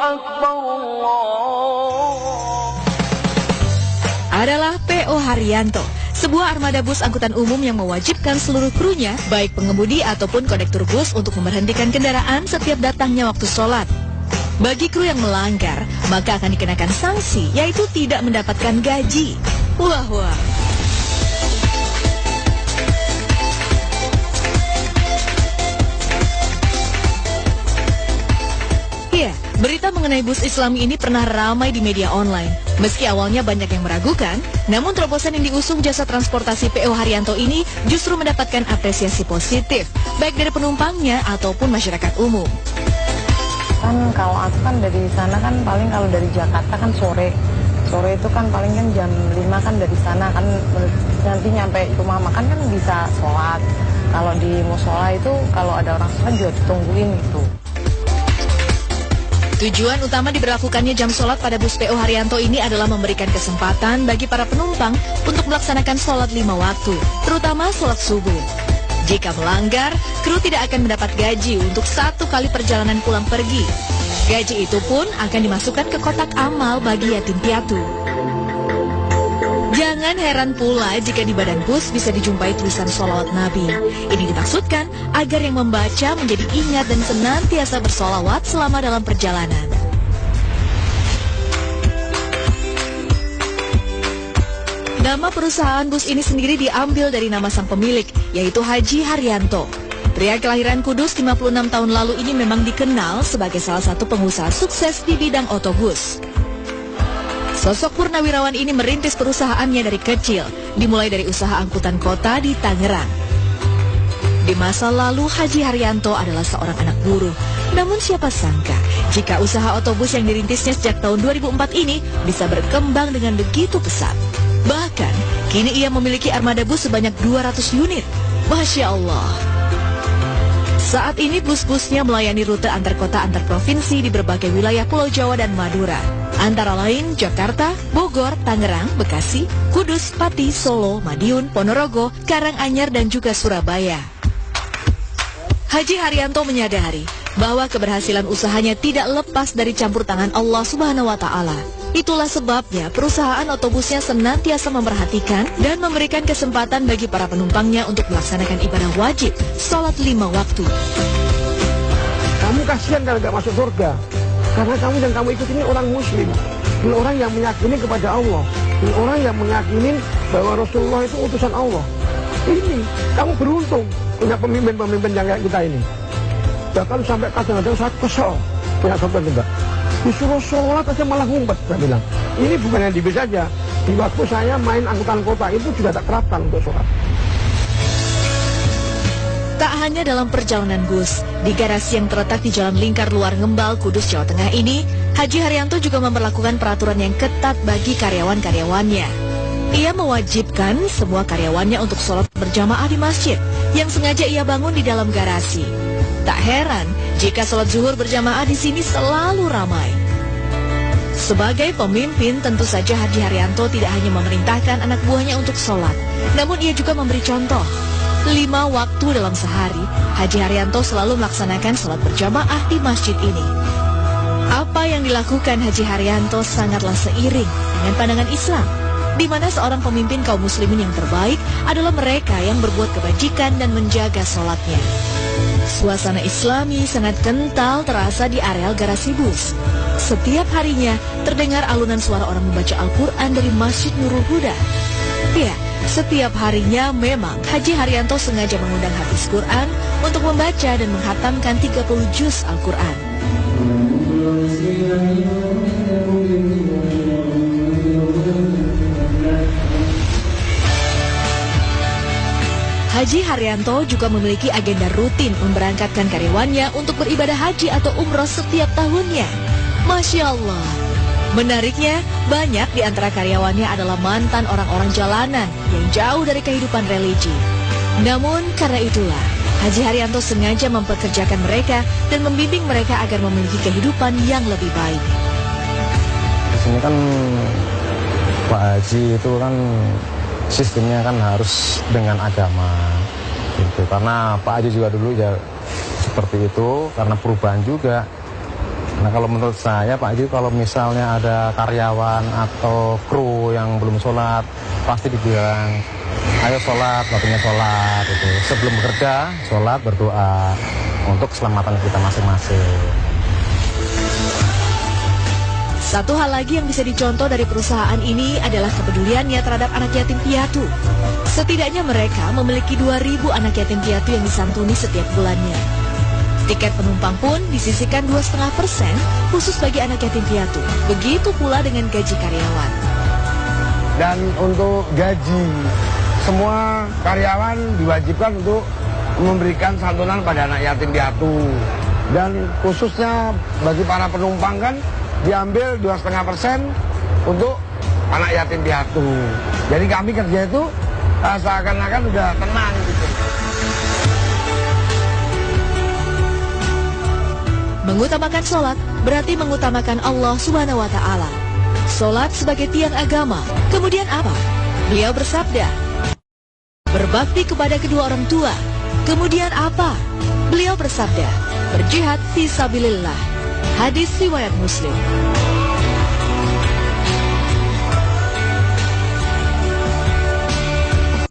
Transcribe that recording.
Akbar, Allah. Adalah P.O. Haryanto, sebuah armada bus angkutan umum yang mewajibkan seluruh krunya, baik pengemudi ataupun kondektur bus, untuk memberhentikan kendaraan setiap datangnya waktu sholat. Bagi kru yang melanggar, maka akan dikenakan sanksi, yaitu tidak mendapatkan gaji. Wah. Ya, berita mengenai bus Islami ini pernah ramai di media online. Meski awalnya banyak yang meragukan, namun terobosan yang diusung jasa transportasi P.O. Haryanto ini justru mendapatkan apresiasi positif, baik dari penumpangnya ataupun masyarakat umum. Kan kalau aku kan dari sana kan paling, kalau dari Jakarta kan sore itu kan paling kan jam 5 kan dari sana kan, nanti nyampe rumah makan kan bisa sholat. Kalau di musola itu kalau ada orang sholat juga ditungguin gitu. Tujuan utama diberlakukannya jam sholat pada bus P.O. Haryanto ini adalah memberikan kesempatan bagi para penumpang untuk melaksanakan sholat 5 waktu, terutama sholat subuh. Jika melanggar, kru tidak akan mendapat gaji untuk 1 kali perjalanan pulang pergi. Gaji itu pun akan dimasukkan ke kotak amal bagi yatim piatu. Jangan heran pula jika di badan bus bisa dijumpai tulisan sholawat Nabi. Ini dimaksudkan agar yang membaca menjadi ingat dan senantiasa bersolawat selama dalam perjalanan. Nama perusahaan bus ini sendiri diambil dari nama sang pemilik, yaitu Haji Haryanto. Pria kelahiran Kudus 56 tahun lalu ini memang dikenal sebagai salah satu pengusaha sukses di bidang otobus. Sosok purnawirawan ini merintis perusahaannya dari kecil, dimulai dari usaha angkutan kota di Tangerang. Di masa lalu, Haji Haryanto adalah seorang anak buruh. Namun siapa sangka, jika usaha otobus yang dirintisnya sejak tahun 2004 ini bisa berkembang dengan begitu pesat. Bahkan, kini ia memiliki armada bus sebanyak 200 unit. Masya Allah. Saat ini bus-busnya melayani rute antar kota antar provinsi di berbagai wilayah Pulau Jawa dan Madura. Antara lain Jakarta, Bogor, Tangerang, Bekasi, Kudus, Pati, Solo, Madiun, Ponorogo, Karanganyar, dan juga Surabaya. Haji Haryanto menyadari bahwa keberhasilan usahanya tidak lepas dari campur tangan Allah Subhanahu wa Ta'ala. Itulah sebabnya perusahaan otobusnya senantiasa memperhatikan dan memberikan kesempatan bagi para penumpangnya untuk melaksanakan ibadah wajib, sholat 5 waktu. Kamu kasihan kalau gak masuk surga, karena kamu yang kamu ikut ini orang muslim, ini orang yang meyakini kepada Allah, ini orang yang meyakini bahwa Rasulullah itu utusan Allah. Ini, kamu beruntung punya pemimpin-pemimpin yang kayak kita ini. Bahkan sampai kadang-kadang saya kesel punya sopan juga. Disuruh sholat aja malah ngumpet, saya bilang. Ini bukan yang di bis saja. Di waktu saya main angkutan kota itu juga tak terapkan untuk sholat. Tak hanya dalam perjalanan bus, di garasi yang terletak di Jalan Lingkar Luar Ngembal, Kudus, Jawa Tengah ini, Haji Haryanto juga memperlakukan peraturan yang ketat bagi karyawan-karyawannya. Ia mewajibkan semua karyawannya untuk sholat berjamaah di masjid yang sengaja ia bangun di dalam garasi. Tak heran jika sholat zuhur berjamaah di sini selalu ramai. Sebagai pemimpin, tentu saja Haji Haryanto tidak hanya memerintahkan anak buahnya untuk sholat, namun ia juga memberi contoh. 5 waktu dalam sehari, Haji Haryanto selalu melaksanakan sholat berjamaah di masjid ini. Apa yang dilakukan Haji Haryanto sangatlah seiring dengan pandangan Islam, di mana seorang pemimpin kaum muslimin yang terbaik adalah mereka yang berbuat kebajikan dan menjaga sholatnya. Suasana Islami sangat kental terasa di areal garasi bus. Setiap harinya terdengar alunan suara orang membaca Al-Quran dari Masjid Nurul Huda. Ya, setiap harinya memang Haji Haryanto sengaja mengundang hafiz Quran untuk membaca dan menghatamkan 30 juz Al-Quran. Haji Haryanto juga memiliki agenda rutin memberangkatkan karyawannya untuk beribadah haji atau umroh setiap tahunnya. Masya Allah. Menariknya, banyak di antara karyawannya adalah mantan orang-orang jalanan yang jauh dari kehidupan religi. Namun karena itulah, Haji Haryanto sengaja mempekerjakan mereka dan membimbing mereka agar memiliki kehidupan yang lebih baik. Di sini kan Pak Haji itu kan sistemnya kan harus dengan agama gitu. Karena Pak Haji juga dulu ya seperti itu, karena perubahan juga Nah kalau menurut saya Pak Haji, kalau misalnya ada karyawan atau kru yang belum sholat, pasti dibilang, ayo sholat, waktunya sholat. Gitu. Sebelum bekerja, sholat, berdoa untuk keselamatan kita masing-masing. Satu hal lagi yang bisa dicontoh dari perusahaan ini adalah kepeduliannya terhadap anak yatim piatu. Setidaknya mereka memiliki 2.000 anak yatim piatu yang disantuni setiap bulannya. Tiket penumpang pun disisihkan 2,5% khusus bagi anak yatim piatu. Begitu pula dengan gaji karyawan. Dan untuk gaji, semua karyawan diwajibkan untuk memberikan santunan pada anak yatim piatu. Dan khususnya bagi para penumpang kan diambil 2,5% untuk anak yatim piatu. Jadi kami kerja itu seakan-akan udah tenang gitu. Mengutamakan sholat berarti mengutamakan Allah Subhanahu wa Ta'ala. Sholat sebagai tiang agama. Kemudian apa? Beliau bersabda, berbakti kepada kedua orang tua. Kemudian apa? Beliau bersabda, berjihad fi sabilillah. Hadis riwayat Muslim.